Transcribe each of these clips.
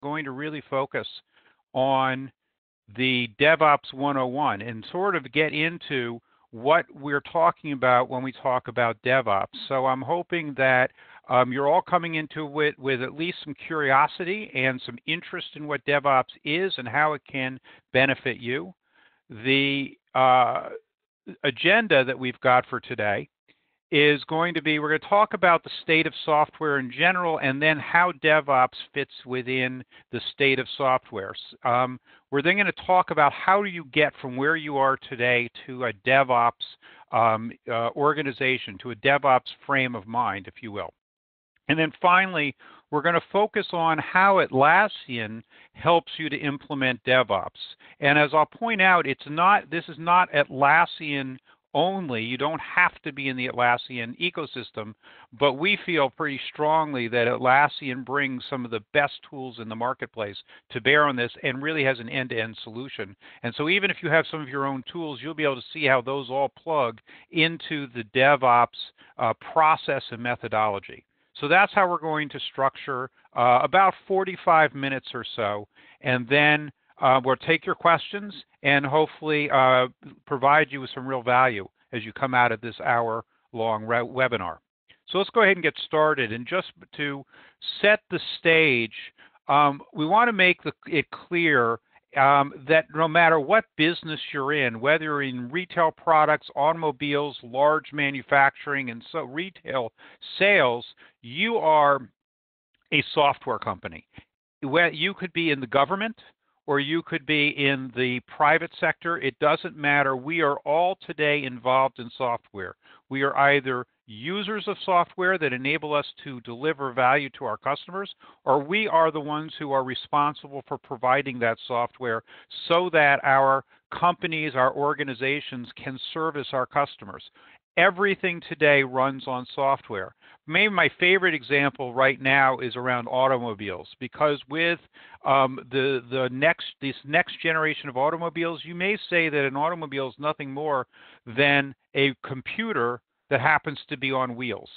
going to really focus on the DevOps 101 and sort of get into what we're talking about when we talk about DevOps. So I'm hoping that you're all coming into it with at least some curiosity and some interest in what DevOps is and how it can benefit you. The agenda that we've got for today is going to be, we're going to talk about the state of software in general and then how DevOps fits within the state of software. We're then going to talk about how do you get from where you are today to a DevOps organization, to a DevOps frame of mind, if you will. And then finally, we're going to focus on how Atlassian helps you to implement DevOps. And as I'll point out, this is not Atlassian only. You don't have to be in the Atlassian ecosystem, but we feel pretty strongly that Atlassian brings some of the best tools in the marketplace to bear on this and really has an end-to-end solution. And so even if you have some of your own tools, you'll be able to see how those all plug into the DevOps process and methodology. So that's how we're going to structure about 45 minutes or so, and then we'll take your questions and hopefully provide you with some real value as you come out of this hour-long webinar. So let's go ahead and get started. And just to set the stage, we want to make it clear that no matter what business you're in, whether you're in retail products, automobiles, large manufacturing, and so retail sales, you are a software company. You could be in the government, or you could be in the private sector. It doesn't matter. We are all today involved in software. We are either users of software that enable us to deliver value to our customers, or we are the ones who are responsible for providing that software so that our companies, our organizations can service our customers. Everything today runs on software. Maybe my favorite example right now is around automobiles, because with this next generation of automobiles, you may say that an automobile is nothing more than a computer that happens to be on wheels.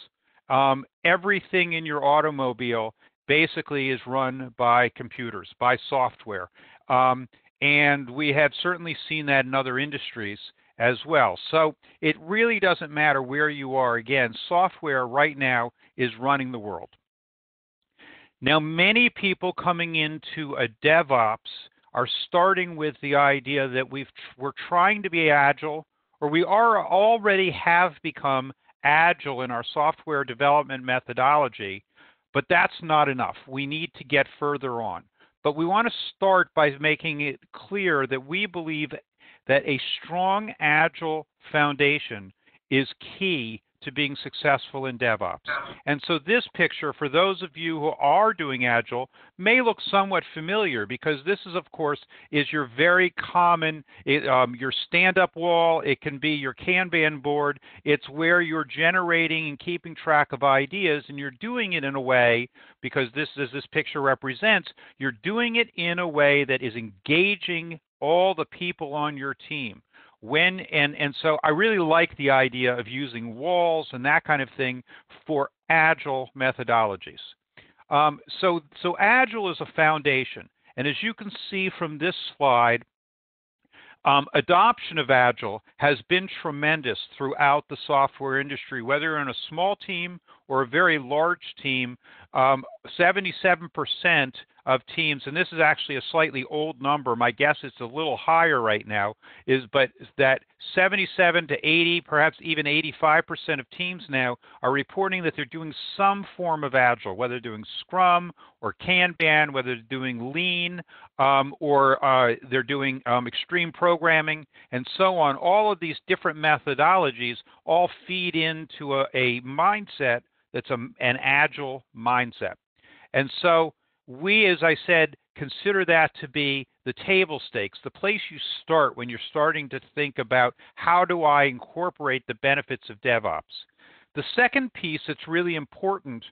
Everything in your automobile basically is run by computers, by software. And we have certainly seen that in other industries as well. So it really doesn't matter where you are. Again, software right now is running the world. Now, many people coming into a DevOps are starting with the idea that we're trying to be agile, or we already have become agile in our software development methodology, but that's not enough. We need to get further on. But we want to start by making it clear that we believe that a strong, agile foundation is key to being successful in DevOps. And so this picture, for those of you who are doing Agile, may look somewhat familiar, because this is, of course, is your very common, your stand-up wall. It can be your Kanban board. It's where you're generating and keeping track of ideas, and you're doing it in a way, because this, as this picture represents, you're doing it in a way that is engaging all the people on your team. So I really like the idea of using walls and that kind of thing for agile methodologies. So agile is a foundation. And as you can see from this slide, adoption of agile has been tremendous throughout the software industry, whether you're in a small team or a very large team. 77% of teams, and this is actually a slightly old number, my guess it's a little higher right now, but that 77 to 80, perhaps even 85% of teams now are reporting that they're doing some form of Agile, whether they're doing Scrum or Kanban, whether they're doing Lean, or they're doing extreme programming, and so on. All of these different methodologies all feed into a mindset that's an Agile mindset. And so we, as I said, consider that to be the table stakes, the place you start when you're starting to think about how do I incorporate the benefits of DevOps. The second piece that's really important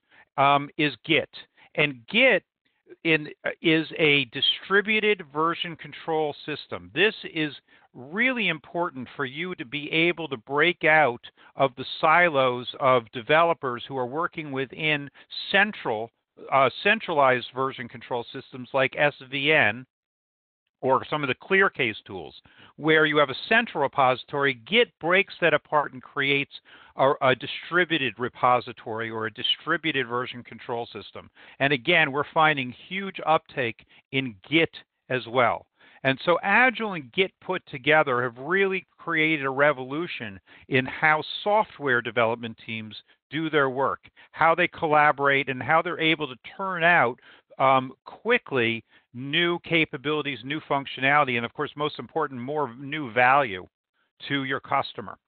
is Git. And Git is a distributed version control system. This is really important for you to be able to break out of the silos of developers who are working within central centralized version control systems like SVN or some of the clear case tools, where you have a central repository. Git breaks that apart and creates a distributed repository or a distributed version control system. And again, we're finding huge uptake in Git as well. And so Agile and Git put together have really created a revolution in how software development teams do their work, how they collaborate, and how they're able to turn out quickly new capabilities, new functionality, and of course, most important, more new value to your customer.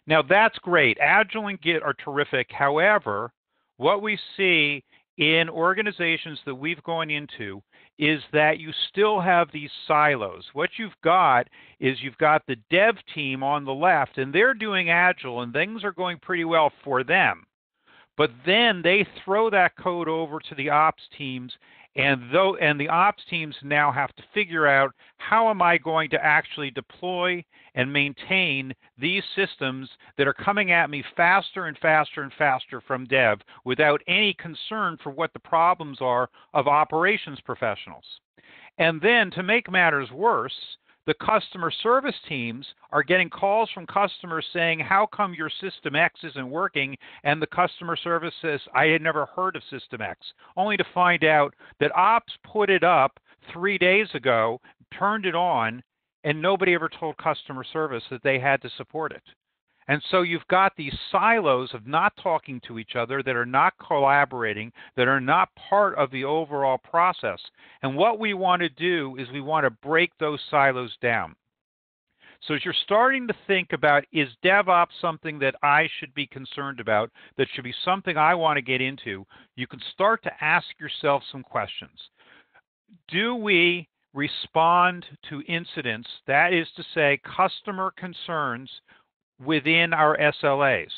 Now that's great. Agile and Git are terrific. However, what we see in organizations that we've gone into is that you still have these silos. What you've got is you've got the dev team on the left, and they're doing Agile, and things are going pretty well for them. But then they throw that code over to the ops teams, and the ops teams now have to figure out, how am I going to actually deploy and maintain these systems that are coming at me faster and faster and faster from dev without any concern for what the problems are of operations professionals. And then to make matters worse, the customer service teams are getting calls from customers saying, how come your System X isn't working? And the customer service says, I had never heard of System X, only to find out that ops put it up 3 days ago, turned it on, and nobody ever told customer service that they had to support it. And so you've got these silos of not talking to each other, that are not collaborating, that are not part of the overall process. And what we want to do is we want to break those silos down. So as you're starting to think about, is DevOps something that I should be concerned about, that should be something I want to get into, you can start to ask yourself some questions. Do we respond to incidents, that is to say, customer concerns, within our SLAs?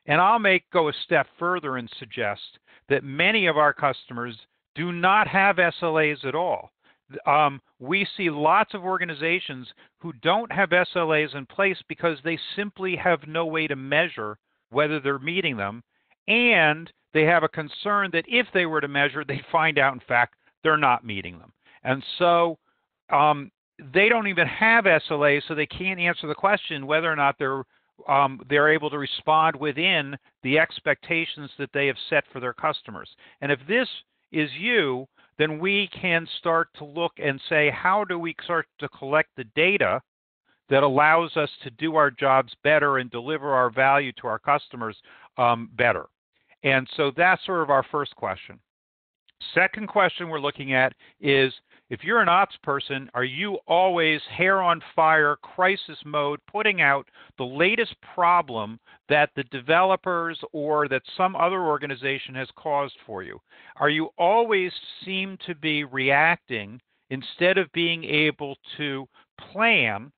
And I'll go a step further and suggest that many of our customers do not have SLAs at all. We see lots of organizations who don't have SLAs in place because they simply have no way to measure whether they're meeting them, and they have a concern that if they were to measure, they find out, in fact, they're not meeting them. And so they don't even have SLAs, so they can't answer the question whether or not they're able to respond within the expectations that they have set for their customers. And if this is you, then we can start to look and say, how do we start to collect the data that allows us to do our jobs better and deliver our value to our customers better? And so that's sort of our first question. Second question we're looking at is, if you're an ops person, are you always hair on fire, crisis mode, putting out the latest problem that the developers or that some other organization has caused for you? Are you always seem to be reacting instead of being able to plan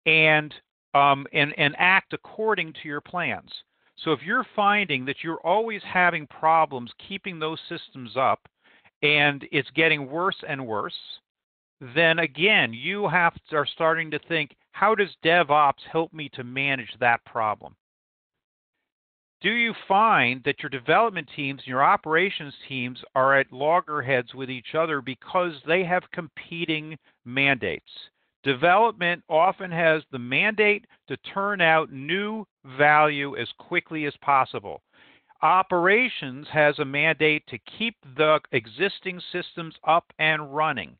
and act according to your plans? So if you're finding that you're always having problems keeping those systems up, and it's getting worse and worse, then again, you are starting to think, how does DevOps help me to manage that problem? Do you find that your development teams and your operations teams are at loggerheads with each other because they have competing mandates? Development often has the mandate to turn out new value as quickly as possible. Operations has a mandate to keep the existing systems up and running.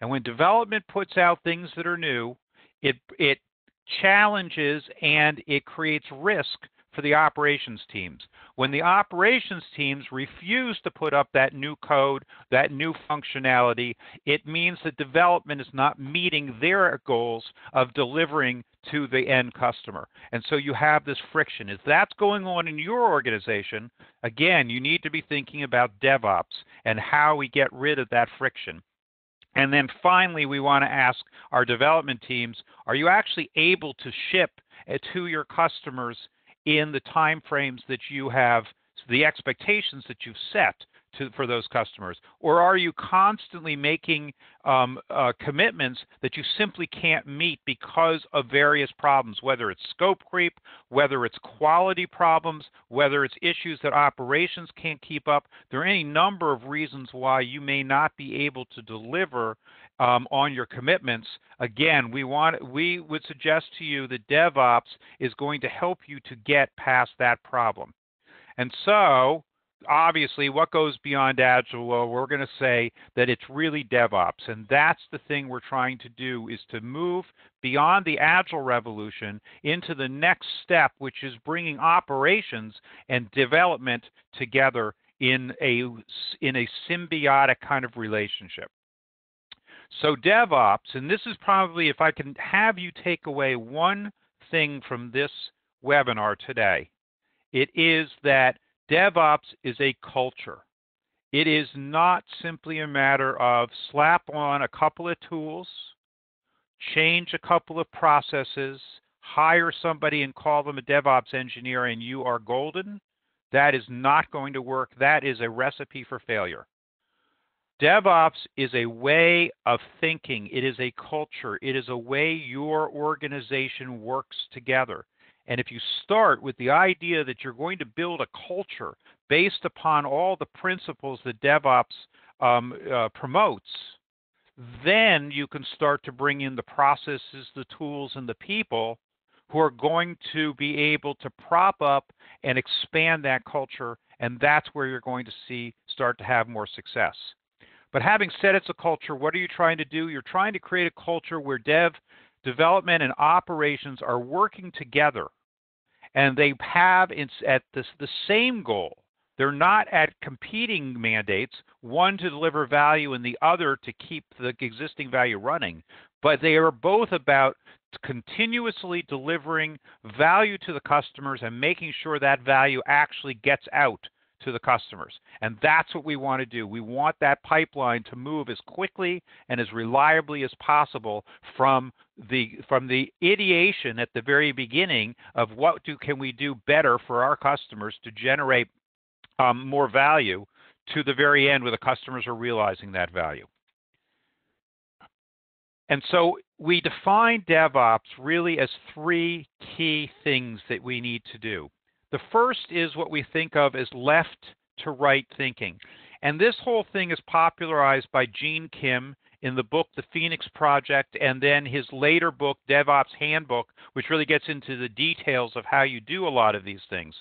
And when development puts out things that are new, it challenges and it creates risk for the operations teams. When the operations teams refuse to put up that new code, that new functionality, it means that development is not meeting their goals of delivering to the end customer. And so you have this friction. If that's going on in your organization, again, you need to be thinking about DevOps and how we get rid of that friction. And then finally, we want to ask our development teams, are you actually able to ship to your customers in the time frames that you have, the expectations that you've set for those customers? Or are you constantly making commitments that you simply can't meet because of various problems, whether it's scope creep, whether it's quality problems, whether it's issues that operations can't keep up? There are any number of reasons why you may not be able to deliver on your commitments. Again, we would suggest to you that DevOps is going to help you to get past that problem. And so, obviously, what goes beyond Agile? Well, we're going to say that it's really DevOps, and that's the thing we're trying to do, is to move beyond the Agile revolution into the next step, which is bringing operations and development together in a symbiotic kind of relationship. So DevOps, and this is probably, if I can have you take away one thing from this webinar today, it is that DevOps is a culture. It is not simply a matter of slap on a couple of tools, change a couple of processes, hire somebody and call them a DevOps engineer, and you are golden. That is not going to work. That is a recipe for failure. DevOps is a way of thinking. It is a culture. It is a way your organization works together. And if you start with the idea that you're going to build a culture based upon all the principles that DevOps promotes, then you can start to bring in the processes, the tools, and the people who are going to be able to prop up and expand that culture, and that's where you're going to start to have more success. But having said it's a culture, what are you trying to do? You're trying to create a culture where development and operations are working together, and they have at the same goal. They're not at competing mandates, one to deliver value and the other to keep the existing value running, but they are both about continuously delivering value to the customers and making sure that value actually gets out to the customers. And that's what we want to do. We want that pipeline to move as quickly and as reliably as possible from the ideation at the very beginning of what can we do better for our customers to generate more value, to the very end where the customers are realizing that value. And so we define DevOps really as three key things that we need to do. The first is what we think of as left to right thinking. And this whole thing is popularized by Gene Kim in the book, The Phoenix Project, and then his later book, DevOps Handbook, which really gets into the details of how you do a lot of these things.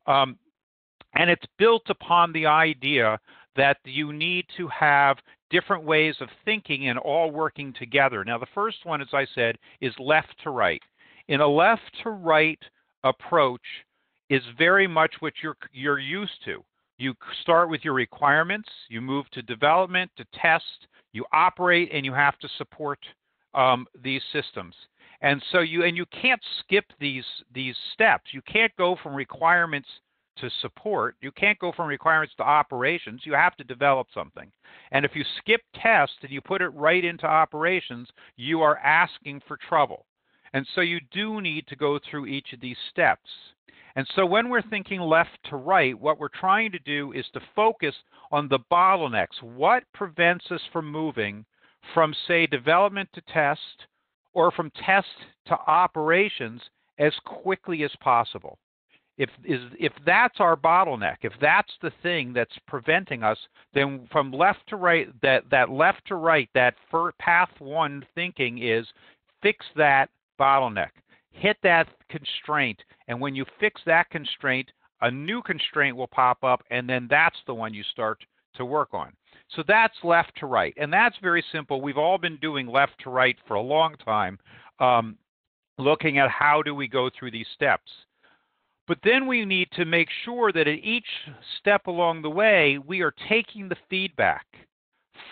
And it's built upon the idea that you need to have different ways of thinking and all working together. Now, the first one, as I said, is left to right. In a left to right approach is very much what you're used to. You start with your requirements, you move to development, to test, you operate, and you have to support these systems. And so you can't skip these steps. You can't go from requirements to support. You can't go from requirements to operations. You have to develop something. And if you skip test and you put it right into operations, you are asking for trouble. And so you do need to go through each of these steps. And so when we're thinking left to right, what we're trying to do is to focus on the bottlenecks. What prevents us from moving from, say, development to test, or from test to operations as quickly as possible? If that's our bottleneck, if that's the thing that's preventing us, then from left to right, that left to right, that path one thinking is fix that bottleneck, hit that constraint, and when you fix that constraint, a new constraint will pop up, and then that's the one you start to work on. So that's left to right, and that's very simple. We've all been doing left to right for a long time, looking at how do we go through these steps. But then we need to make sure that at each step along the way, we are taking the feedback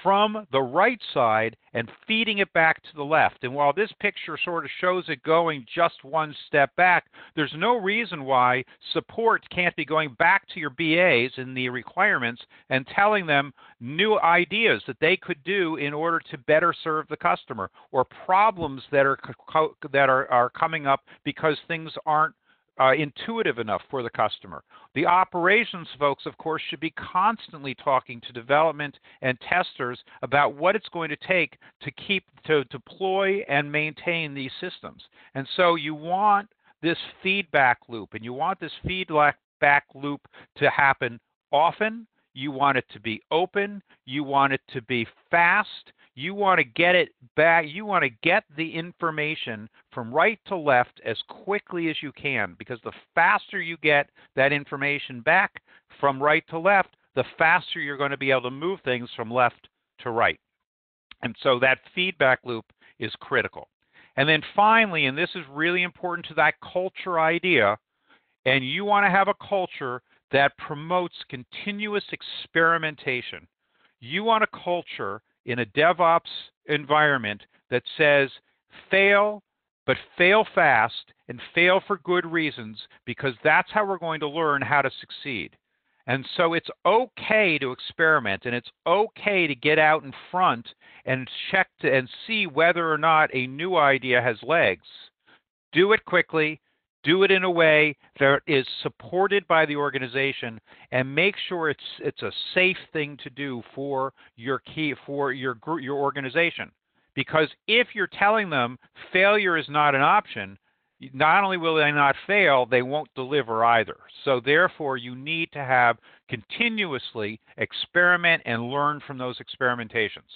from the right side and feeding it back to the left. And while this picture sort of shows it going just one step back, there's no reason why support can't be going back to your BAs in the requirements and telling them new ideas that they could do in order to better serve the customer, or problems that are coming up because things aren't intuitive enough for the customer. The operations folks, of course, should be constantly talking to development and testers about what it's going to take to deploy and maintain these systems. And so you want this feedback loop, and you want this feedback loop to happen often. You want it to be open. You want it to be fast. You want to get it back. You want to get the information from right to left as quickly as you can, because the faster you get that information back from right to left, the faster you're going to be able to move things from left to right. And so that feedback loop is critical. And then finally, and this is really important to that culture idea, and you want to have a culture that promotes continuous experimentation. You want a culture in a DevOps environment that says fail, but fail fast and fail for good reasons, because that's how we're going to learn how to succeed. And so it's okay to experiment, and it's okay to get out in front and check and see whether or not a new idea has legs. Do it quickly. Do it in a way that is supported by the organization, and make sure it's a safe thing to do for your organization. Because if you're telling them failure is not an option, not only will they not fail, they won't deliver either. So therefore, you need to have continuously experiment and learn from those experimentations.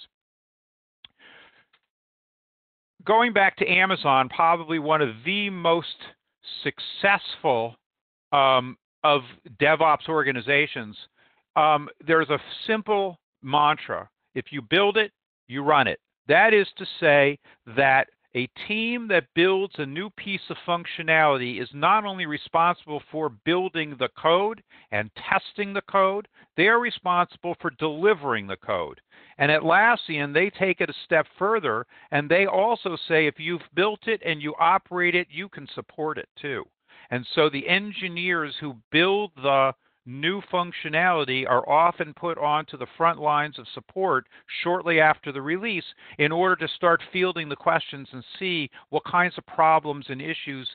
Going back to Amazon, probably one of the most successful of DevOps organizations, there's a simple mantra. If you build it, you run it. That is to say that a team that builds a new piece of functionality is not only responsible for building the code and testing the code, they are responsible for delivering the code. And at Atlassian, they take it a step further, and they also say if you've built it and you operate it, you can support it too. And so the engineers who build the new functionality are often put onto the front lines of support shortly after the release in order to start fielding the questions and see what kinds of problems and issues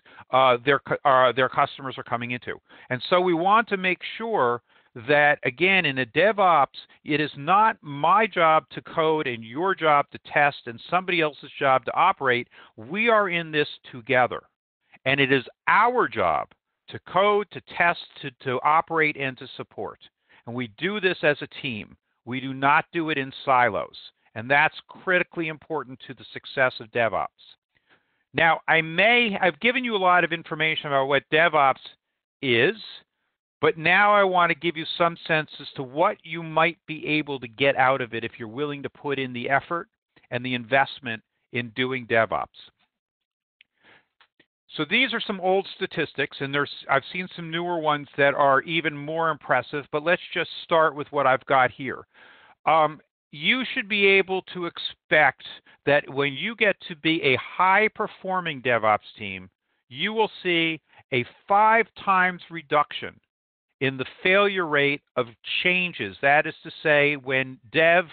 their customers are coming into. And so we want to make sure that, again, in a DevOps, it is not my job to code and your job to test and somebody else's job to operate. We are in this together. And it is our job to code, to test, to operate, and to support. And we do this as a team. We do not do it in silos. And that's critically important to the success of DevOps. Now, I've given you a lot of information about what DevOps is, but now I want to give you some sense as to what you might be able to get out of it if you're willing to put in the effort and the investment in doing DevOps. So these are some old statistics, and I've seen some newer ones that are even more impressive, but let's just start with what I've got here. You should be able to expect that when you get to be a high-performing DevOps team, you will see a 5 times reduction in the failure rate of changes. That is to say, when dev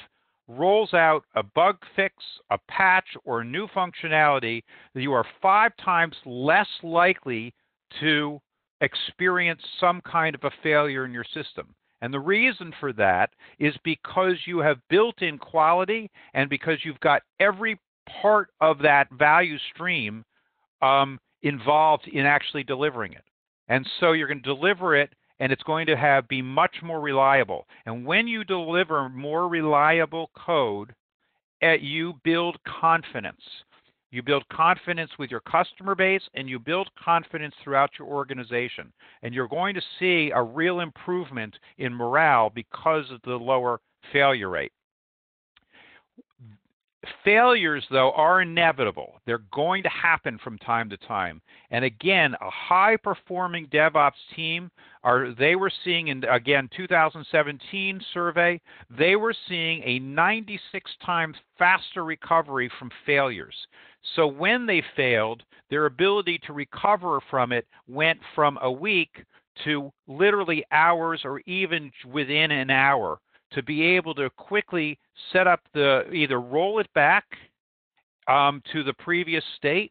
rolls out a bug fix, a patch, or a new functionality, you are 5 times less likely to experience some kind of a failure in your system. And the reason for that is because you have built in quality and because you've got every part of that value stream involved in actually delivering it. And so you're going to deliver it, and it's going to be much more reliable. And when you deliver more reliable code, you build confidence. You build confidence with your customer base, and you build confidence throughout your organization. And you're going to see a real improvement in morale because of the lower failure rate. Failures, though, are inevitable. They're going to happen from time to time. And again, a high-performing DevOps team, they were seeing in, again, 2017 survey, they were seeing a 96 times faster recovery from failures. So when they failed, their ability to recover from it went from a week to literally hours or even within an hour, to be able to quickly set up either roll it back to the previous state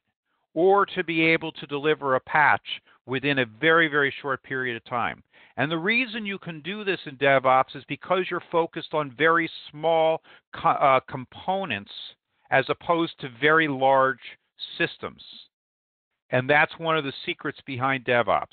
or to be able to deliver a patch within a very, very short period of time. And the reason you can do this in DevOps is because you're focused on very small components as opposed to very large systems. And that's one of the secrets behind DevOps.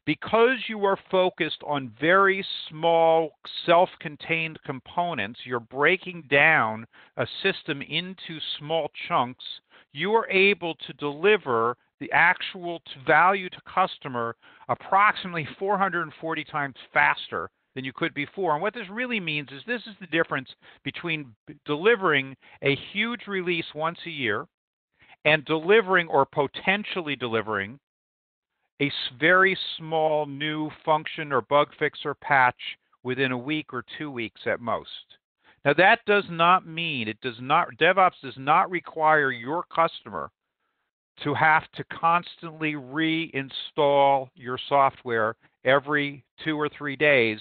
Because you are focused on very small self-contained components, you're breaking down a system into small chunks, you are able to deliver the actual value to customer approximately 440 times faster than you could before. And what this really means is this is the difference between delivering a huge release once a year and delivering or potentially delivering a very small new function or bug fix or patch within a week or 2 weeks at most. Now that does not mean, DevOps does not require your customer to have to constantly reinstall your software every 2 or 3 days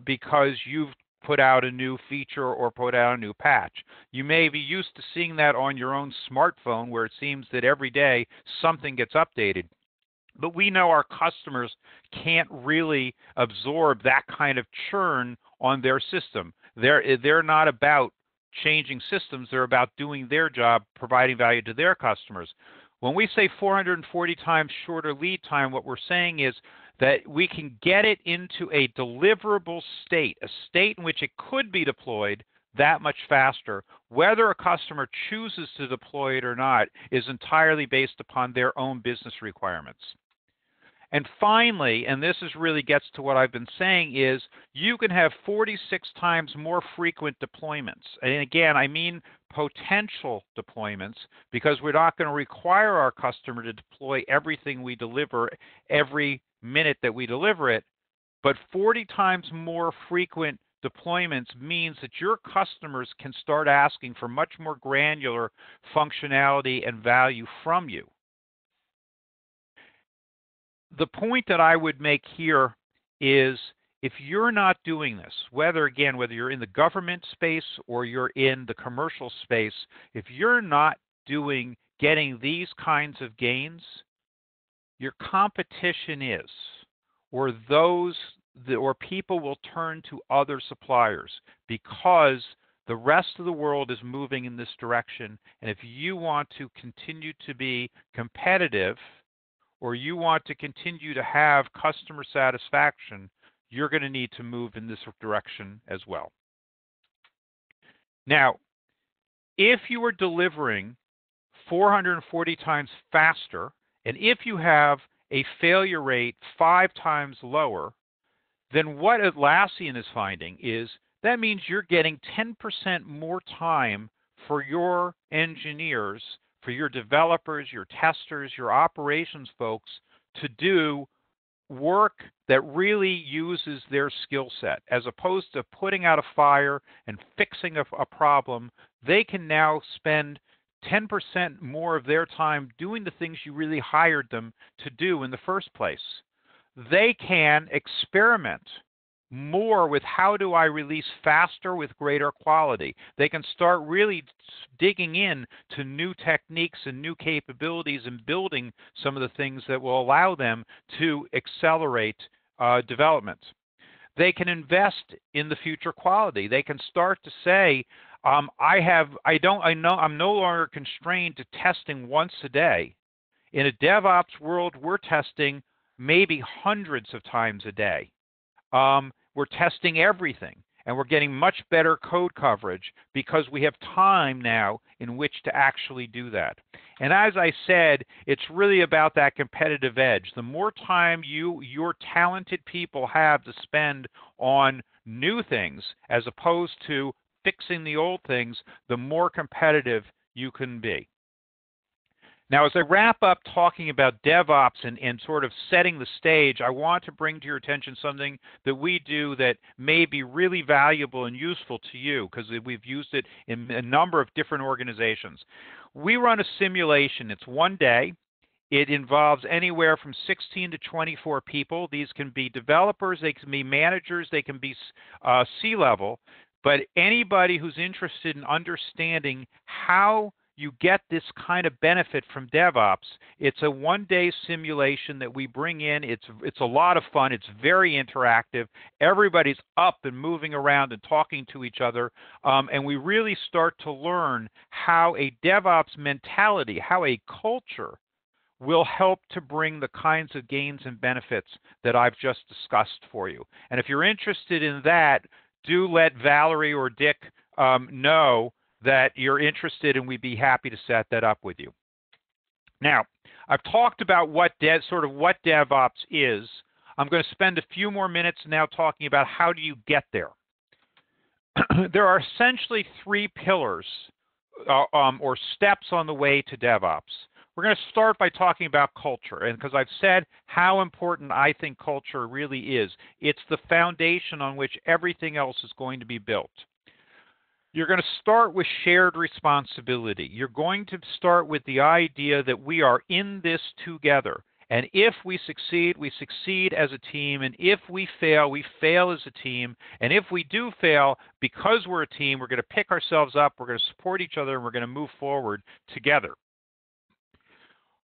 because you've put out a new feature or put out a new patch. You may be used to seeing that on your own smartphone where it seems that every day something gets updated. But we know our customers can't really absorb that kind of churn on their system. They're not about changing systems. They're about doing their job, providing value to their customers. When we say 440 times shorter lead time, what we're saying is that we can get it into a deliverable state, a state in which it could be deployed that much faster. Whether a customer chooses to deploy it or not is entirely based upon their own business requirements. And finally, and this is really gets to what I've been saying, is you can have 46 times more frequent deployments. And again, I mean potential deployments, because we're not going to require our customer to deploy everything we deliver every minute that we deliver it. But 40 times more frequent deployments means that your customers can start asking for much more granular functionality and value from you. The point that I would make here is if you're not doing this, whether you're in the government space or you're in the commercial space, if you're not getting these kinds of gains, your competition is, or people will turn to other suppliers because the rest of the world is moving in this direction. And if you want to continue to be competitive, or you want to continue to have customer satisfaction, you're going to need to move in this direction as well. Now, if you are delivering 440 times faster, and if you have a failure rate 5 times lower, then what Atlassian is finding is that means you're getting 10% more time for your engineers, for your developers, your testers, your operations folks to do work that really uses their skill set. As opposed to putting out a fire and fixing a problem, they can now spend 10% more of their time doing the things you really hired them to do in the first place. They can experiment more with how do I release faster with greater quality. They can start really digging in to new techniques and new capabilities and building some of the things that will allow them to accelerate development. They can invest in the future quality. They can start to say, I'm no longer constrained to testing once a day. In a DevOps world, we're testing maybe hundreds of times a day. We're testing everything, and we're getting much better code coverage because we have time now in which to actually do that. And as I said, it's really about that competitive edge. The more time your talented people have to spend on new things as opposed to fixing the old things, the more competitive you can be. Now, as I wrap up talking about DevOps and sort of setting the stage, I want to bring to your attention something that we do that may be really valuable and useful to you because we've used it in a number of different organizations. We run a simulation. It's 1 day. It involves anywhere from 16 to 24 people. These can be developers, they can be managers, they can be C-level, but anybody who's interested in understanding how you get this kind of benefit from DevOps. It's a one-day simulation that we bring in. It's a lot of fun. It's very interactive. Everybody's up and moving around and talking to each other, and we really start to learn how a DevOps mentality, how a culture will help to bring the kinds of gains and benefits that I've just discussed for you. And if you're interested in that, do let Valerie or Dick know that you're interested, and we'd be happy to set that up with you. Now, I've talked about what DevOps is. I'm going to spend a few more minutes now talking about how do you get there. There are essentially three pillars or steps on the way to DevOps. We're going to start by talking about culture, and because I've said how important I think culture really is. It's the foundation on which everything else is going to be built. You're going to start with shared responsibility. You're going to start with the idea that we are in this together. And if we succeed as a team. And if we fail as a team. And if we do fail, because we're a team, we're going to pick ourselves up, we're going to support each other, and we're going to move forward together.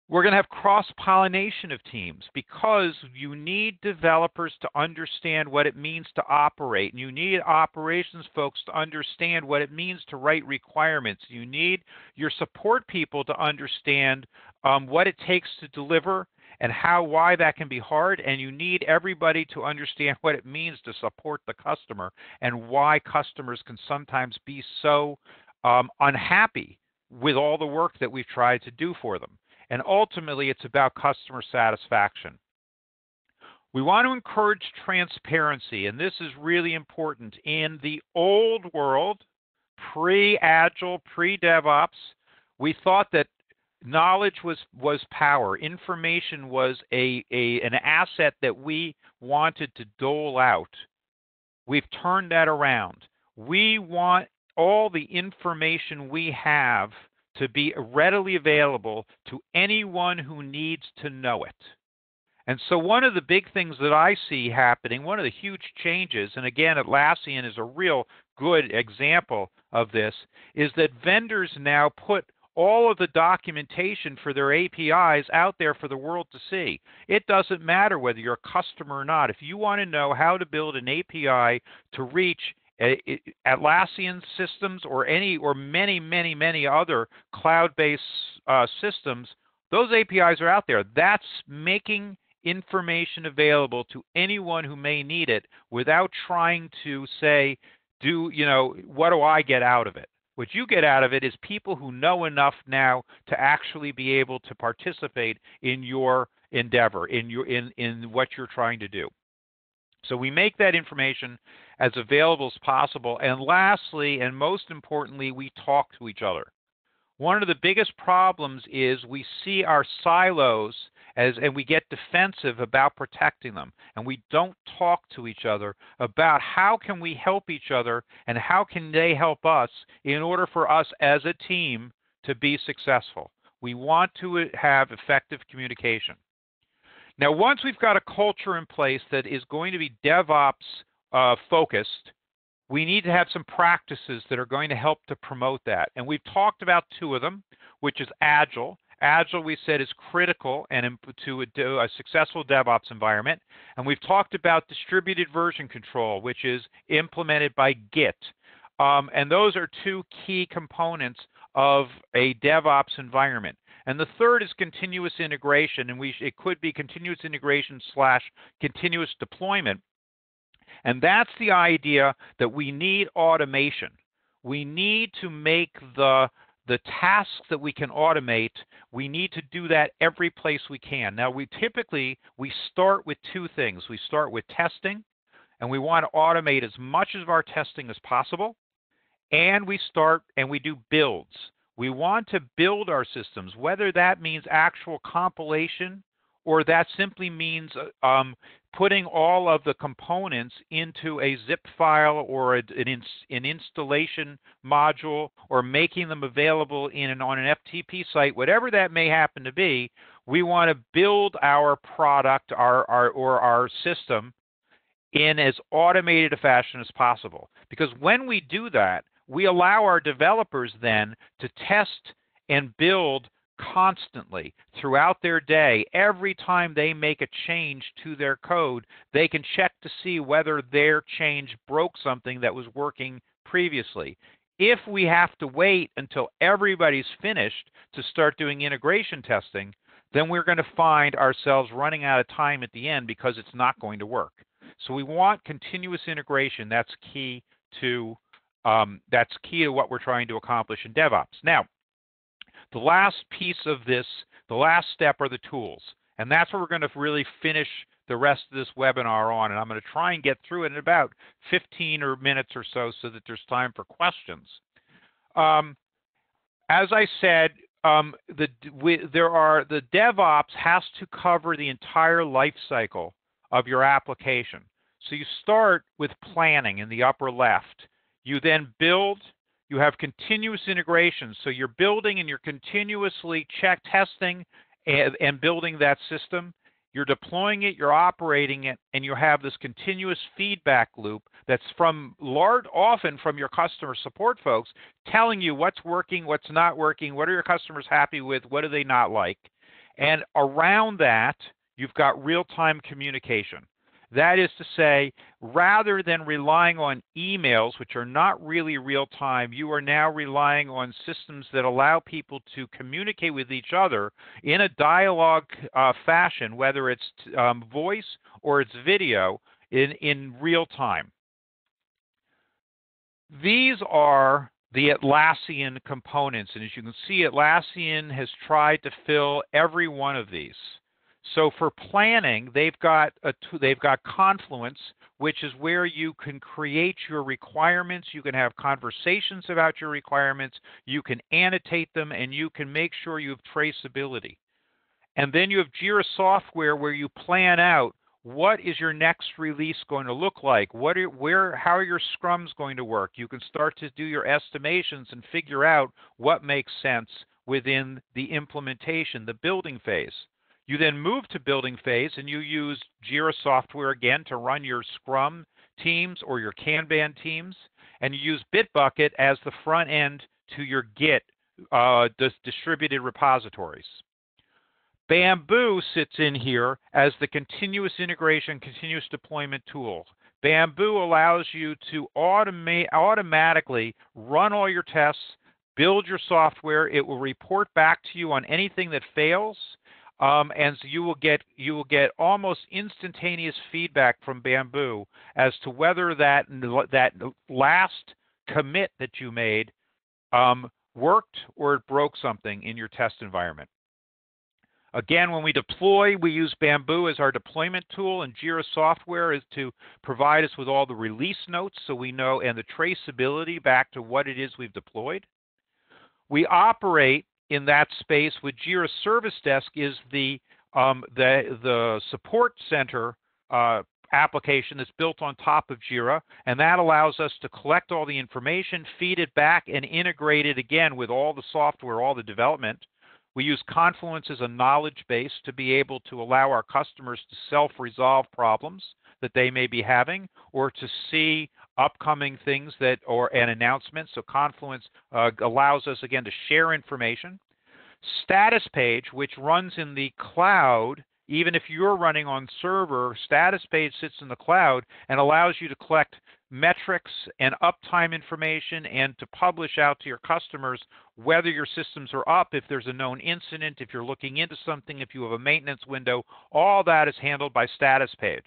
We're going to have cross-pollination of teams because you need developers to understand what it means to operate. And you need operations folks to understand what it means to write requirements. You need your support people to understand what it takes to deliver and why that can be hard. And you need everybody to understand what it means to support the customer and why customers can sometimes be so unhappy with all the work that we've tried to do for them. And ultimately, it's about customer satisfaction. We want to encourage transparency, and this is really important. In the old world, pre-Agile, pre-DevOps, we thought that knowledge was power. Information was an asset that we wanted to dole out. We've turned that around. We want all the information we have to be readily available to anyone who needs to know it. And so one of the big things that I see happening, one of the huge changes, and again, Atlassian is a real good example of this, is that vendors now put all of the documentation for their APIs out there for the world to see. It doesn't matter whether you're a customer or not. If you want to know how to build an API to reach Atlassian systems or many other cloud-based systems, those APIs are out there. That's making information available to anyone who may need it without trying to say, what do I get out of it? What you get out of it is people who know enough now to actually be able to participate in your endeavor, in what you're trying to do. So we make that information as available as possible. And lastly, and most importantly, we talk to each other. One of the biggest problems is we see our silos and we get defensive about protecting them. And we don't talk to each other about how can we help each other and how can they help us in order for us as a team to be successful. We want to have effective communication. Now, once we've got a culture in place that is going to be DevOps focused, we need to have some practices that are going to help to promote that. And we've talked about two of them, which is Agile. Agile, we said, is critical to a successful DevOps environment. And we've talked about distributed version control, which is implemented by Git. And those are two key components of a DevOps environment. And the third is continuous integration, and it could be continuous integration / continuous deployment. And that's the idea that we need automation. We need to make the tasks that we can automate, we need to do that every place we can. Now, we start with two things. We start with testing, and we want to automate as much of our testing as possible. And we do builds. We want to build our systems, whether that means actual compilation or that simply means putting all of the components into a zip file or an installation module or making them available on an FTP site, whatever that may happen to be. We want to build our product our system in as automated a fashion as possible. Because when we do that, we allow our developers then to test and build constantly throughout their day. Every time they make a change to their code, they can check to see whether their change broke something that was working previously. If we have to wait until everybody's finished to start doing integration testing, then we're going to find ourselves running out of time at the end because it's not going to work. So we want continuous integration. That's key to what we're trying to accomplish in DevOps. Now, the last piece of this, the last step, are the tools. And that's what we're going to really finish the rest of this webinar on. And I'm going to try and get through it in about 15 minutes or so that there's time for questions. As I said, the DevOps has to cover the entire life cycle of your application. So you start with planning in the upper left. You then build. You have continuous integration. So you're building and you're continuously testing and building that system. You're deploying it, you're operating it, and you have this continuous feedback loop that's often from your customer support folks telling you what's working, what's not working, what are your customers happy with, what do they not like. And around that, you've got real-time communication. That is to say, rather than relying on emails, which are not really real-time, you are now relying on systems that allow people to communicate with each other in a dialogue fashion, whether it's voice or it's video, in real time. These are the Atlassian components, and as you can see, Atlassian has tried to fill every one of these. So for planning, they've got Confluence, which is where you can create your requirements, you can have conversations about your requirements, you can annotate them, and you can make sure you have traceability. And then you have Jira Software, where you plan out what is your next release going to look like, how are your scrums going to work. You can start to do your estimations and figure out what makes sense within the implementation, the building phase. You then move to building phase, and you use Jira Software again to run your Scrum teams or your Kanban teams, and you use Bitbucket as the front end to your Git distributed repositories. Bamboo sits in here as the continuous integration, continuous deployment tool. Bamboo allows you to automatically run all your tests, build your software. It will report back to you on anything that fails. And so you will get almost instantaneous feedback from Bamboo as to whether that last commit that you made worked or it broke something in your test environment. Again, when we deploy, we use Bamboo as our deployment tool, and Jira Software is to provide us with all the release notes so we know, and the traceability back to what it is we've deployed. We operate in that space with Jira Service Desk is the support center application that's built on top of Jira, and that allows us to collect all the information, feed it back, and integrate it again with all the software, all the development. We use Confluence as a knowledge base to be able to allow our customers to self-resolve problems that they may be having, or to see upcoming things and announcements. So Confluence allows us, again, to share information. Status Page, which runs in the cloud, even if you're running on server, Status Page sits in the cloud and allows you to collect metrics and uptime information and to publish out to your customers whether your systems are up, if there's a known incident, if you're looking into something, if you have a maintenance window. All that is handled by Status Page.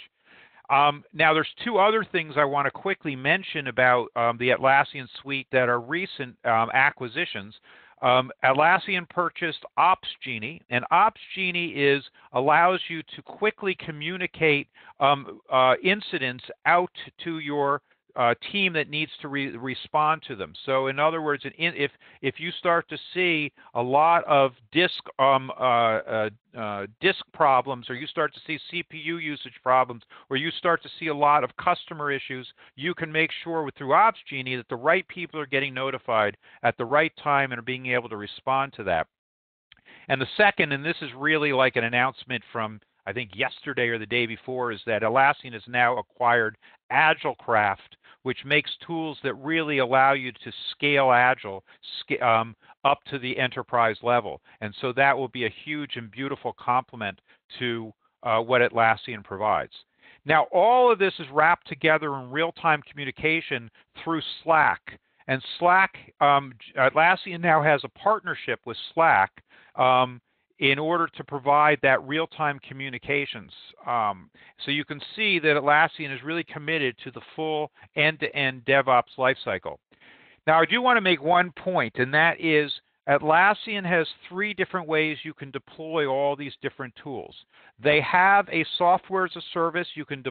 Now, there's two other things I want to quickly mention about the Atlassian suite that are recent acquisitions. Atlassian purchased OpsGenie, and OpsGenie allows you to quickly communicate incidents out to your team that needs to respond to them. So, in other words, if you start to see a lot of disk problems, or you start to see CPU usage problems, or you start to see a lot of customer issues, you can make sure through OpsGenie that the right people are getting notified at the right time and are being able to respond to that. And the second, and this is really like an announcement from, I think, yesterday or the day before, is that Atlassian has now acquired AgileCraft, which makes tools that really allow you to scale Agile up to the enterprise level. And so that will be a huge and beautiful complement to what Atlassian provides. Now, all of this is wrapped together in real-time communication through Slack. And Slack, Atlassian now has a partnership with Slack in order to provide that real-time communications. So you can see that Atlassian is really committed to the full end-to-end DevOps lifecycle. Now, I do want to make one point, and that is Atlassian has 3 different ways you can deploy all these different tools. They have a software as a service. You can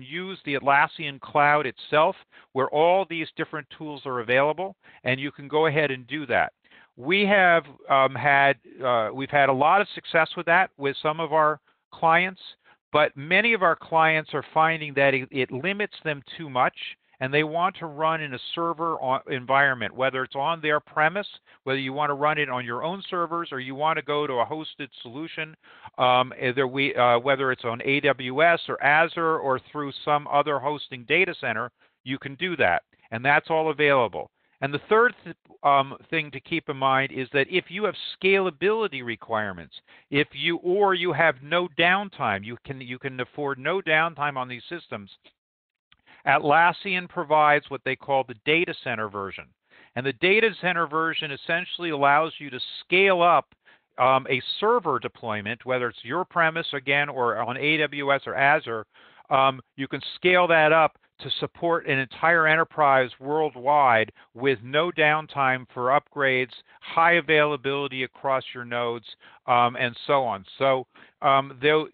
use the Atlassian cloud itself, where all these different tools are available, and you can go ahead and do that. We have we've had a lot of success with that with some of our clients, but many of our clients are finding that it limits them too much, and they want to run in a server environment, whether it's on their premise, whether you want to run it on your own servers or you want to go to a hosted solution, whether it's on AWS or Azure or through some other hosting data center, you can do that, and that's all available. And the third thing to keep in mind is that if you have scalability requirements, if you have no downtime, you can afford no downtime on these systems, Atlassian provides what they call the data center version. And the data center version essentially allows you to scale up a server deployment, whether it's your premise again or on AWS or Azure. You can scale that up to support an entire enterprise worldwide with no downtime for upgrades, high availability across your nodes, and so on. So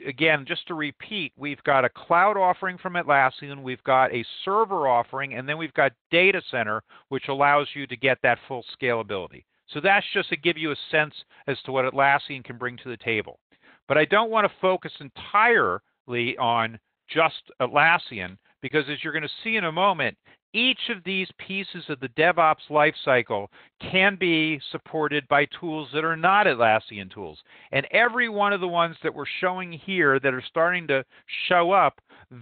again, just to repeat, we've got a cloud offering from Atlassian, we've got a server offering, and then we've got data center, which allows you to get that full scalability. So that's just to give you a sense as to what Atlassian can bring to the table. But I don't want to focus entirely on just Atlassian, because as you're going to see in a moment, each of these pieces of the DevOps lifecycle can be supported by tools that are not Atlassian tools. And every one of the ones that we're showing here that are starting to show up,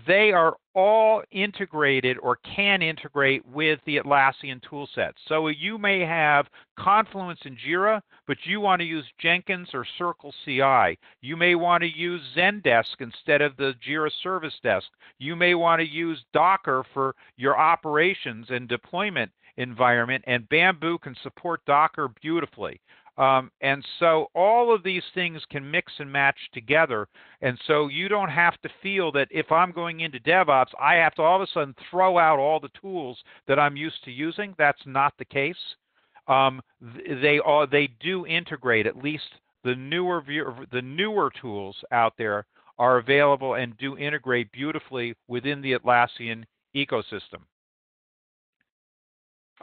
they are all integrated or can integrate with the Atlassian tool set. So you may have Confluence and Jira, but you want to use Jenkins or Circle CI. You may want to use Zendesk instead of the Jira Service Desk. You may want to use Docker for your operations and deployment environment, and Bamboo can support Docker beautifully. And so all of these things can mix and match together. And so you don't have to feel that if I'm going into DevOps, I have to all of a sudden throw out all the tools that I'm used to using. That's not the case. They do integrate. At least the newer tools out there are available and do integrate beautifully within the Atlassian ecosystem.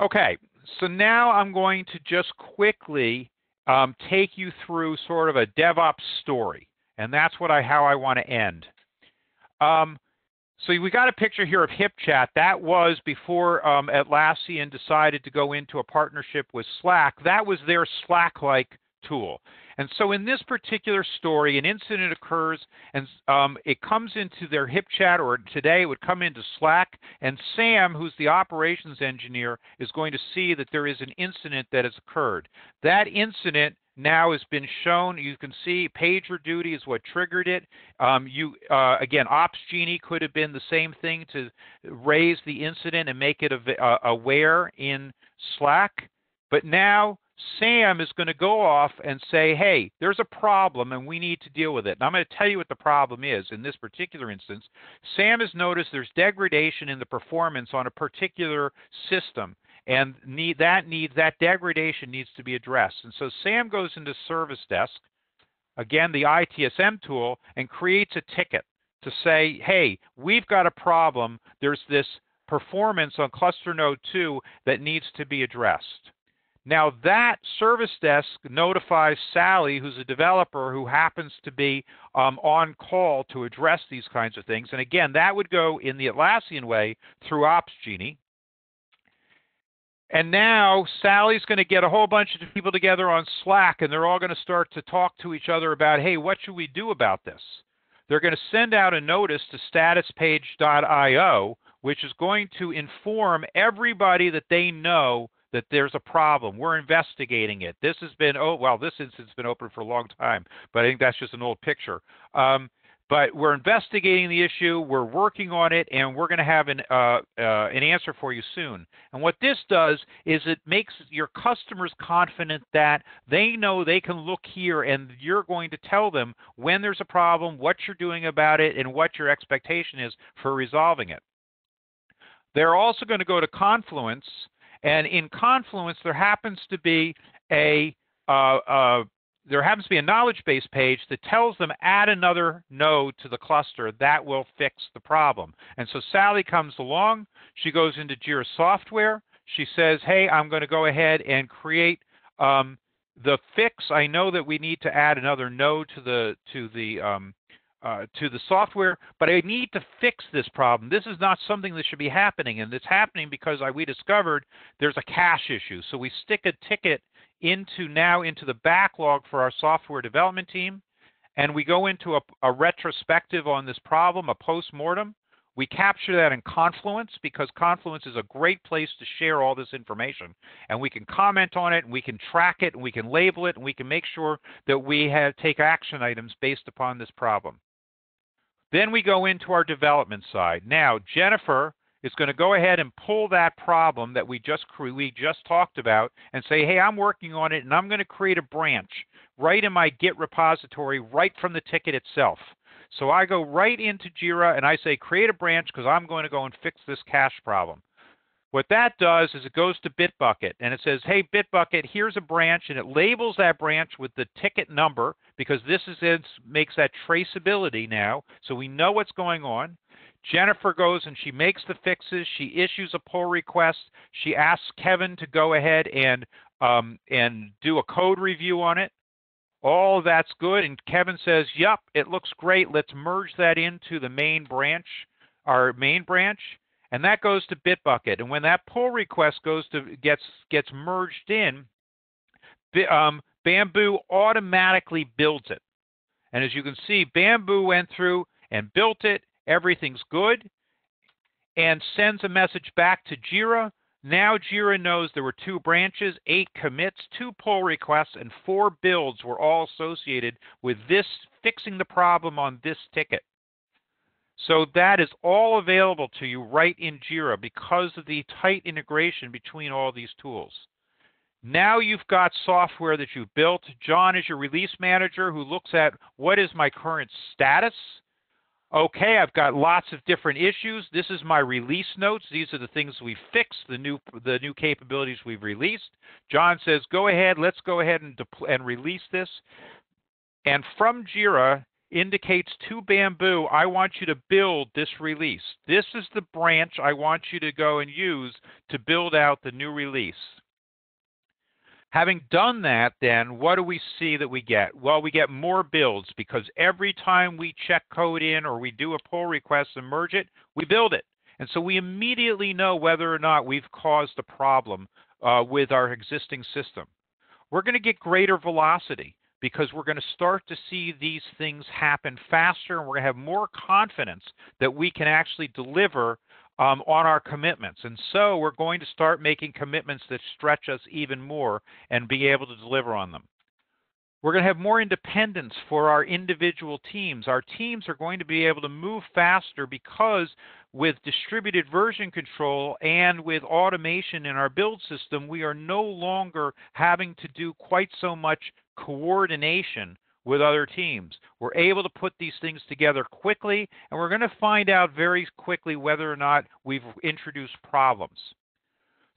Okay, so now I'm going to just quickly take you through sort of a DevOps story, and that's how I want to end. So we got a picture here of HipChat. That was before Atlassian decided to go into a partnership with Slack. That was their Slack-like tool. And so in this particular story, an incident occurs, and it comes into their HipChat, or today it would come into Slack, and Sam, who's the operations engineer, is going to see that there is an incident that has occurred. That incident now has been shown. You can see PagerDuty is what triggered it. Again, OpsGenie could have been the same thing to raise the incident and make it aware in Slack. But now Sam is going to go off and say, hey, there's a problem and we need to deal with it. And I'm going to tell you what the problem is in this particular instance. Sam has noticed there's degradation in the performance on a particular system, and that degradation needs to be addressed. And so Sam goes into Service Desk, again, the ITSM tool, and creates a ticket to say, hey, we've got a problem. There's this performance on cluster node 2 that needs to be addressed. Now that Service Desk notifies Sally, who's a developer who happens to be on call to address these kinds of things. And again, that would go in the Atlassian way through OpsGenie. And now Sally's going to get a whole bunch of people together on Slack, and they're all going to start to talk to each other about, hey, what should we do about this? They're going to send out a notice to statuspage.io, which is going to inform everybody that they know that there's a problem. We're investigating it. This has been, this instance has been open for a long time, but I think that's just an old picture. But we're investigating the issue, we're working on it, and we're going to have an answer for you soon. And what this does is it makes your customers confident that they know they can look here and you're going to tell them when there's a problem, what you're doing about it, and what your expectation is for resolving it. They're also going to go to Confluence, and in Confluence there happens to be a knowledge base page that tells them add another node to the cluster that will fix the problem. And so Sally comes along, she goes into Jira Software, she says, hey, I'm going to go ahead and create the fix. I know that we need to add another node to the software, but I need to fix this problem. This is not something that should be happening, and it's happening because we discovered there's a cache issue. So we stick a ticket into the backlog for our software development team, and we go into a retrospective on this problem, a post-mortem. We capture that in Confluence because Confluence is a great place to share all this information, and we can comment on it, and we can track it, and we can label it, and we can make sure that we take action items based upon this problem. Then we go into our development side. Now, Jennifer is going to go ahead and pull that problem that we just talked about and say, hey, I'm working on it, and I'm going to create a branch right in my Git repository right from the ticket itself. So I go right into Jira, and I say, create a branch because I'm going to go and fix this cache problem. What that does is it goes to Bitbucket, and it says, hey, Bitbucket, here's a branch, and it labels that branch with the ticket number because this makes that traceability now, so we know what's going on. Jennifer goes and she makes the fixes. She issues a pull request. She asks Kevin to go ahead and do a code review on it. All of that's good, and Kevin says, yep, it looks great. Let's merge that into the main branch, our main branch. And that goes to Bitbucket. And when that pull request gets merged in, Bamboo automatically builds it. And as you can see, Bamboo went through and built it. Everything's good. And sends a message back to Jira. Now Jira knows there were 2 branches, 8 commits, 2 pull requests, and 4 builds were all associated with this fixing the problem on this ticket. So that is all available to you right in Jira because of the tight integration between all these tools. Now you've got software that you've built. John is your release manager who looks at what is my current status. Okay, I've got lots of different issues. This is my release notes. These are the things we fixed, the new capabilities we've released. John says, go ahead, let's go ahead and release this. And from Jira, indicates to Bamboo, I want you to build this release. This is the branch I want you to go and use to build out the new release. Having done that, then, what do we see that we get? Well, we get more builds because every time we check code in or we do a pull request and merge it, we build it. And so we immediately know whether or not we've caused a problem with our existing system. We're going to get greater velocity, because we're going to start to see these things happen faster, and we're going to have more confidence that we can actually deliver on our commitments. And so we're going to start making commitments that stretch us even more and be able to deliver on them. We're going to have more independence for our individual teams. Our teams are going to be able to move faster because with distributed version control and with automation in our build system, we are no longer having to do quite so much coordination with other teams. We're able to put these things together quickly, and we're going to find out very quickly whether or not we've introduced problems.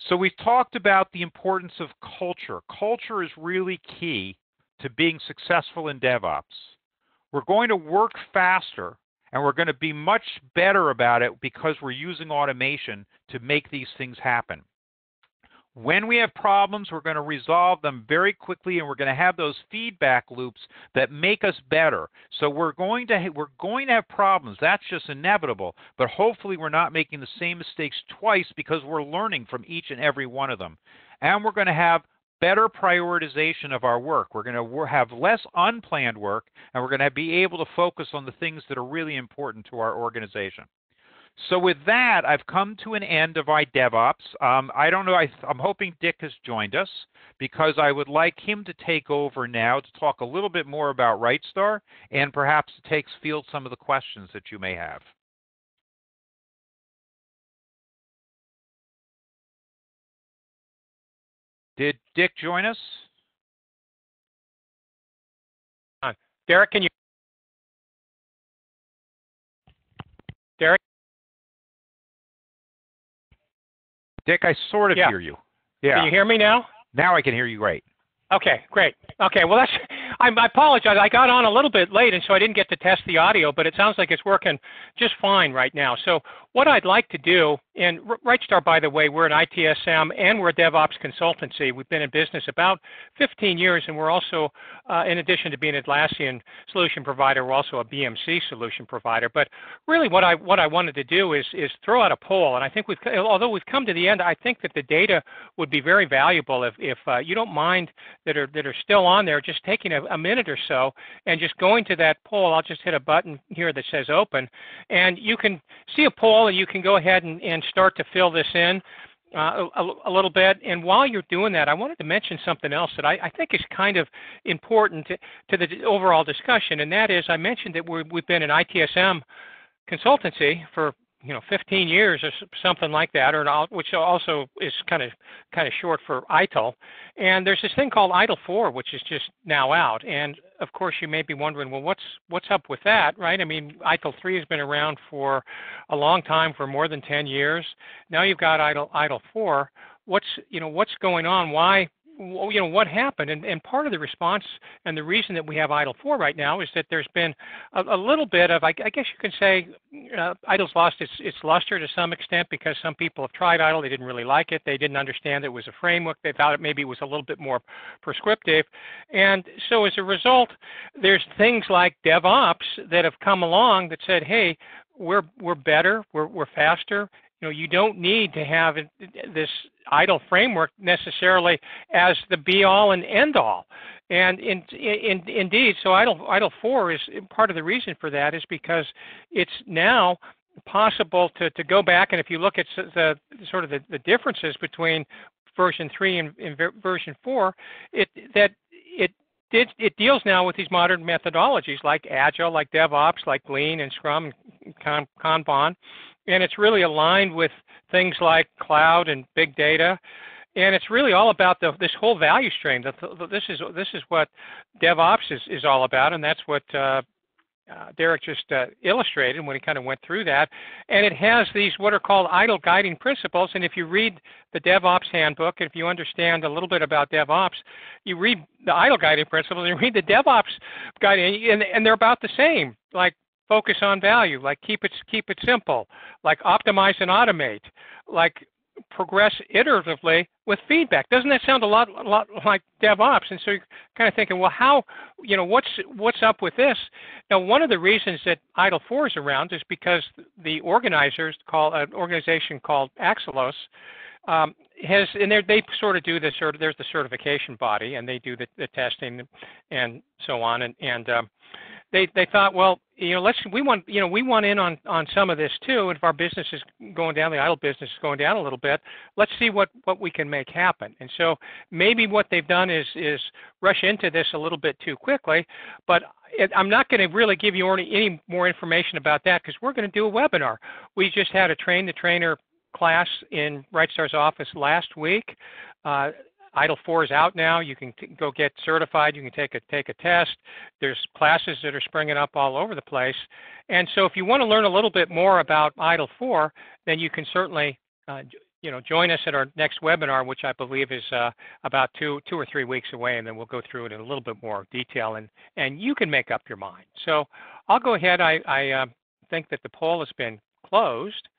So we've talked about the importance of culture. Culture is really key to being successful in DevOps. We're going to work faster, and we're going to be much better about it because we're using automation to make these things happen. When we have problems, we're going to resolve them very quickly, and we're going to have those feedback loops that make us better. So we're going to have problems. That's just inevitable. But hopefully we're not making the same mistakes twice because we're learning from each and every one of them. And we're going to have better prioritization of our work. We're going to have less unplanned work, and we're going to be able to focus on the things that are really important to our organization. So with that, I've come to an end of my DevOps. I don't know. I'm hoping Dick has joined us because I would like him to take over now to talk a little bit more about RightStar and perhaps to field some of the questions that you may have. Did Dick join us? Derek, Derek? Dick, I sort of hear you. Yeah. Can you hear me now? Now I can hear you great. Okay, great. Okay, well, I apologize. I got on a little bit late, and so I didn't get to test the audio, but it sounds like it's working just fine right now. So what I'd like to do, and RightStar, by the way, we're an ITSM and we're a DevOps consultancy. We've been in business about 15 years, and we're also, in addition to being an Atlassian solution provider, we're also a BMC solution provider. But really what I wanted to do is throw out a poll, and I think although we've come to the end, I think that the data would be very valuable if you don't mind that are still on there, just taking a minute or so and just going to that poll. I'll just hit a button here that says open, and you can see a poll and you can go ahead and start to fill this in a little bit. And while you're doing that, I wanted to mention something else that I think is kind of important to the overall discussion, and that is I mentioned that we've been an ITSM consultancy for 15 years or something like that, which also is kind of short for ITIL. And there's this thing called ITIL 4, which is just now out. And of course, you may be wondering, well, what's up with that, right? I mean, ITIL 3 has been around for a long time, for more than 10 years. Now you've got ITIL 4. What's going on? Why? What happened? And part of the response and the reason that we have ITIL 4 right now is that there's been a little bit of, I guess you can say, ITIL's lost its luster to some extent because some people have tried ITIL. They didn't really like it. They didn't understand it was a framework. They thought maybe it was a little bit more prescriptive. And so as a result, there's things like DevOps that have come along that said, hey, we're better, we're faster. You don't need to have this ITIL framework necessarily as the be-all and end-all. And indeed, so ITIL 4 is part of the reason for that is because it's now possible to go back, and if you look at the sort of the differences between version 3 and version 4, it deals now with these modern methodologies like Agile, like DevOps, like Lean and Scrum and Kanban. And it's really aligned with things like cloud and big data, and it's really all about this whole value stream. This is what DevOps is all about, and that's what Derek just illustrated when he kind of went through that. And it has these what are called ITIL guiding principles. And if you read the DevOps handbook, and if you understand a little bit about DevOps, you read the ITIL guiding principles, and you read the DevOps guiding, and they're about the same. Like focus on value, like keep it simple, like optimize and automate, like progress iteratively with feedback. Doesn't that sound a lot like DevOps? And so you're kind of thinking, well, how, what's up with this? Now, one of the reasons that ITIL 4 is around is because the organizers an organization called Axelos they sort of do this. There's the certification body, and they do the testing and so on, and they thought, well, we want in on some of this too. And if our business is going down, the ITIL business is going down a little bit, let's see what we can make happen. And so maybe what they've done is rush into this a little bit too quickly. But I'm not going to really give you any more information about that because we're going to do a webinar. We just had a train the trainer class in RightStar's office last week. ITIL 4 is out now. You can go get certified. You can take a test. There's classes that are springing up all over the place. And so if you want to learn a little bit more about ITIL 4, then you can certainly join us at our next webinar, which I believe is about two or 3 weeks away, and then we'll go through it in a little bit more detail, and you can make up your mind. So I'll go ahead. I think that the poll has been closed.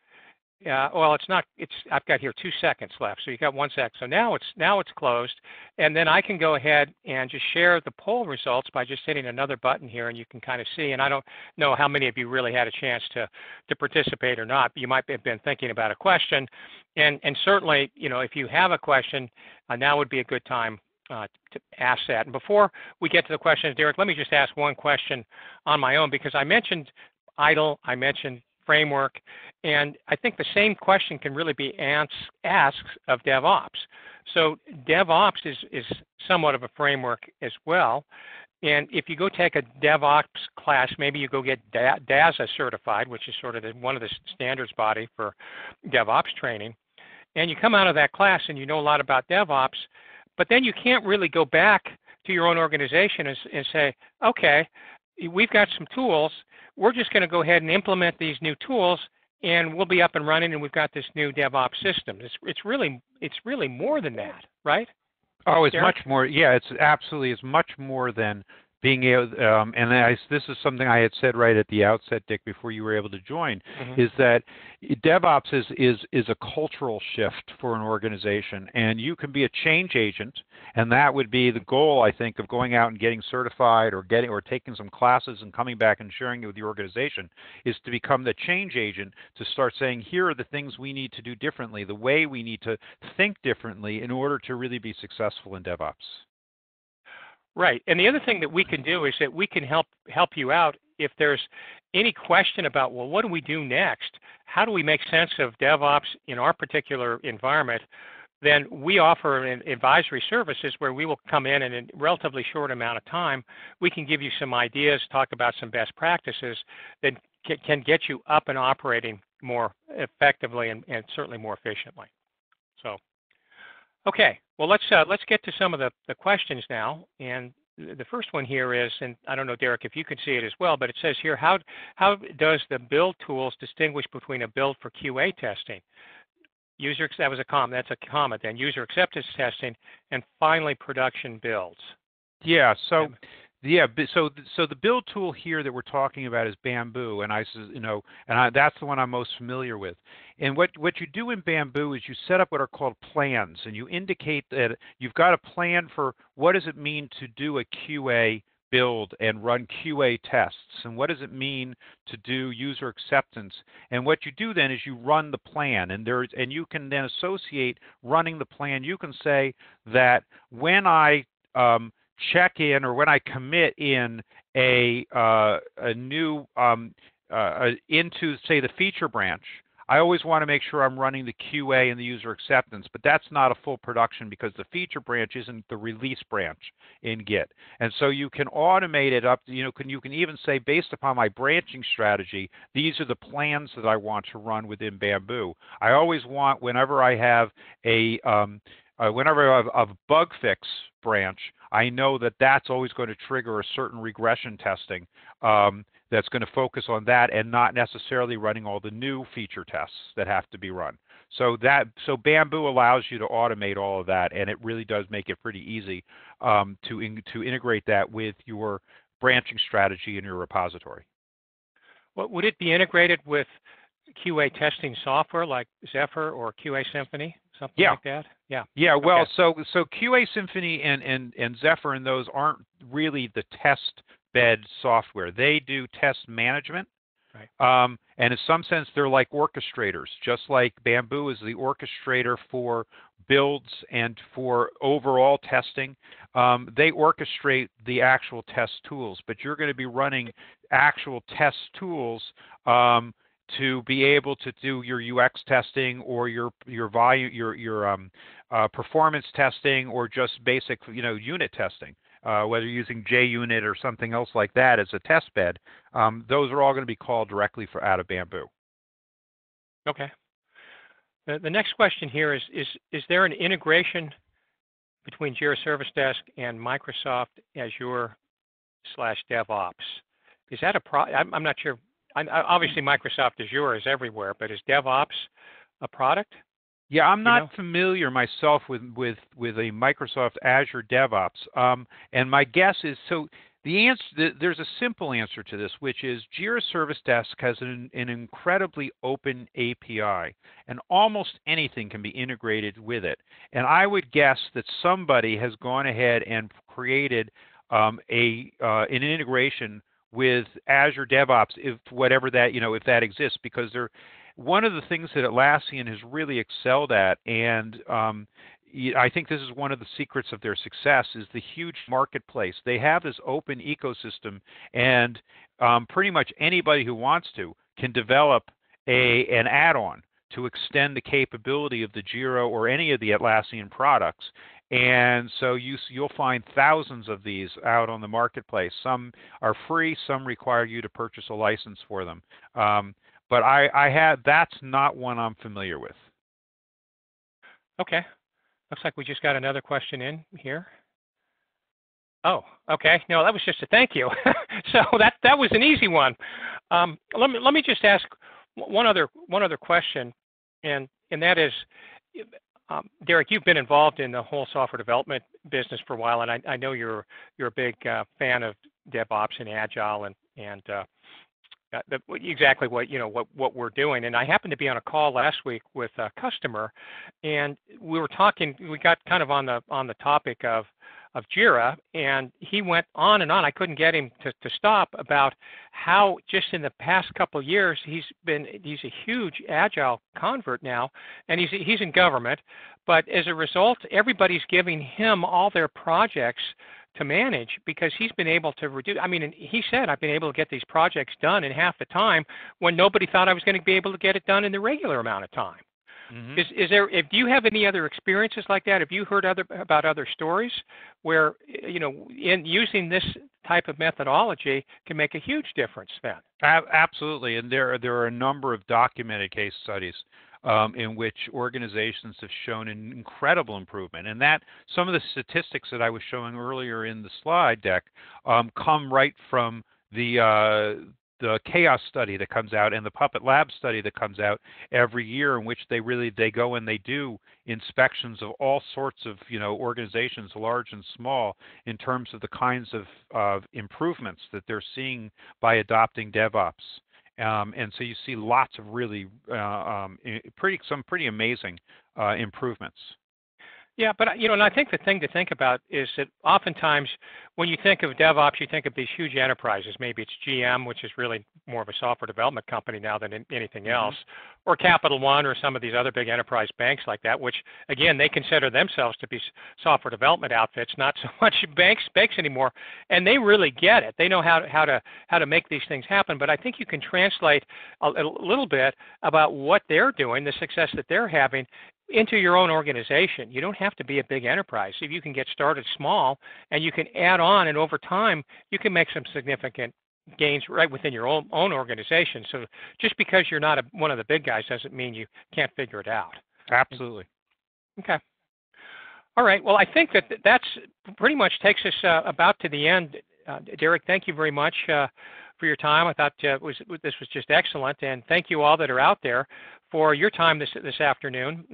Well, it's not. I've got here 2 seconds left, so you got 1 sec. So now it's closed, and then I can go ahead and just share the poll results by just hitting another button here, and you can kind of see. And I don't know how many of you really had a chance to participate or not, but you might have been thinking about a question, and certainly, if you have a question, now would be a good time to ask that. And before we get to the questions, Derek, let me just ask one question on my own because I mentioned ITIL, I mentioned framework, and I think the same question can really be asked of DevOps. So DevOps is somewhat of a framework as well. And if you go take a DevOps class, maybe you go get DASA certified, which is sort of one of the standards body for DevOps training, and you come out of that class and you know a lot about DevOps, but then you can't really go back to your own organization and say, okay, we've got some tools, we're just going to go ahead and implement these new tools, and we'll be up and running, and we've got this new DevOps system. It's really more than that, right? Oh, it's Derek? much more. Yeah, it's much more than being able. This is something I had said right at the outset, Dick, before you were able to join, is that DevOps is a cultural shift for an organization, and you can be a change agent, and that would be the goal, I think, of going out and getting certified or taking some classes and coming back and sharing it with the organization, is to become the change agent, to start saying, here are the things we need to do differently, the way we need to think differently in order to really be successful in DevOps. Right. And the other thing that we can do is that we can help you out if there's any question about, well, what do we do next? How do we make sense of DevOps in our particular environment? Then we offer an advisory services where we will come in and in a relatively short amount of time, we can give you some ideas, talk about some best practices that can get you up and operating more effectively and certainly more efficiently. So, okay. Well, let's get to some of the questions now. And the first one here is, and I don't know, Derek, if you can see it as well, but it says here, how does the build tools distinguish between a build for QA testing? That was a comment. That's a comment. Then user acceptance testing, and finally production builds. Yeah. So. Yeah, so the build tool here that we're talking about is Bamboo, and that's the one I'm most familiar with. And what you do in Bamboo is you set up what are called plans, and you indicate that you've got a plan for what does it mean to do a QA build and run QA tests, and what does it mean to do user acceptance. And what you do then is you run the plan, and you can then associate running the plan. You can say that when I check in or when I commit in a new into, say, the feature branch, I always want to make sure I'm running the QA and the user acceptance, but that's not a full production because the feature branch isn't the release branch in Git. And so you can automate it up. You can even say, based upon my branching strategy, these are the plans that I want to run within Bamboo. I always want, whenever I have a bug fix branch, I know that that's always going to trigger a certain regression testing that's going to focus on that and not necessarily running all the new feature tests that have to be run. So Bamboo allows you to automate all of that, and it really does make it pretty easy to integrate that with your branching strategy in your repository. Well, would it be integrated with QA testing software like Zephyr or QA Symphony? Something like that? Yeah. Yeah, well, okay. so QA Symphony and Zephyr and those aren't really the test bed software. They do test management. Right. And in some sense, they're like orchestrators, just like Bamboo is the orchestrator for builds and for overall testing. They orchestrate the actual test tools, but you're going to be running actual test tools to be able to do your UX testing or your volume, your performance testing, or just basic unit testing, whether you're using JUnit or something else like that as a test bed. Those are all going to be called directly out of Bamboo. Okay. The next question here is there an integration between Jira Service Desk and Microsoft Azure/DevOps? Is that I'm not sure. Obviously, Microsoft Azure is everywhere, but is DevOps a product? Yeah, I'm not familiar myself with a Microsoft Azure DevOps. And my guess is, so the answer, there's a simple answer to this, which is Jira Service Desk has an incredibly open API, and almost anything can be integrated with it. And I would guess that somebody has gone ahead and created an integration with Azure DevOps, if that exists, because one of the things that Atlassian has really excelled at, and I think this is one of the secrets of their success, is the huge marketplace. They have this open ecosystem, and pretty much anybody who wants to can develop an add-on to extend the capability of the Jira or any of the Atlassian products. And so you'll find thousands of these out on the marketplace. Some are free, some require you to purchase a license for them. But that's not one I'm familiar with. Okay. Looks like we just got another question in here. Oh, okay. No, that was just a thank you. So that was an easy one. Let me just ask one other question, and that is, Derek, you've been involved in the whole software development business for a while, and I know you're a big fan of DevOps and Agile and exactly what we're doing. And I happened to be on a call last week with a customer, and we were talking. We got kind of on the topic of Jira, and he went on and on. I couldn't get him to stop about how just in the past couple of years he's a huge Agile convert now, and he's in government, but as a result, everybody's giving him all their projects to manage because he's been able to reduce. I mean, he said, I've been able to get these projects done in half the time when nobody thought I was going to be able to get it done in the regular amount of time. Mm-hmm. Do you have any other experiences like that? Have you heard about other stories where, in using this type of methodology can make a huge difference then? Absolutely. And there are a number of documented case studies in which organizations have shown an incredible improvement. And that some of the statistics that I was showing earlier in the slide deck come right from the Chaos study that comes out and the Puppet Lab study that comes out every year, in which they go and they do inspections of all sorts of organizations, large and small, in terms of the kinds of improvements that they're seeing by adopting DevOps. And so you see lots of really some pretty amazing improvements. Yeah, but and I think the thing to think about is that oftentimes when you think of DevOps, you think of these huge enterprises. Maybe it's GM, which is really more of a software development company now than anything else, or Capital One, or some of these other big enterprise banks like that, which again they consider themselves to be software development outfits, not so much banks anymore, and they really get it. They know how to make these things happen. But I think you can translate a little bit about what they're doing, the success that they're having, into your own organization. You don't have to be a big enterprise. If you can get started small and you can add on, and over time you can make some significant gains right within your own organization. So just because you're not one of the big guys doesn't mean you can't figure it out. Absolutely. Okay. All right. Well, I think that's pretty much takes us about to the end. Derek, thank you very much for your time. I thought this was just excellent, and thank you all that are out there for your time this afternoon.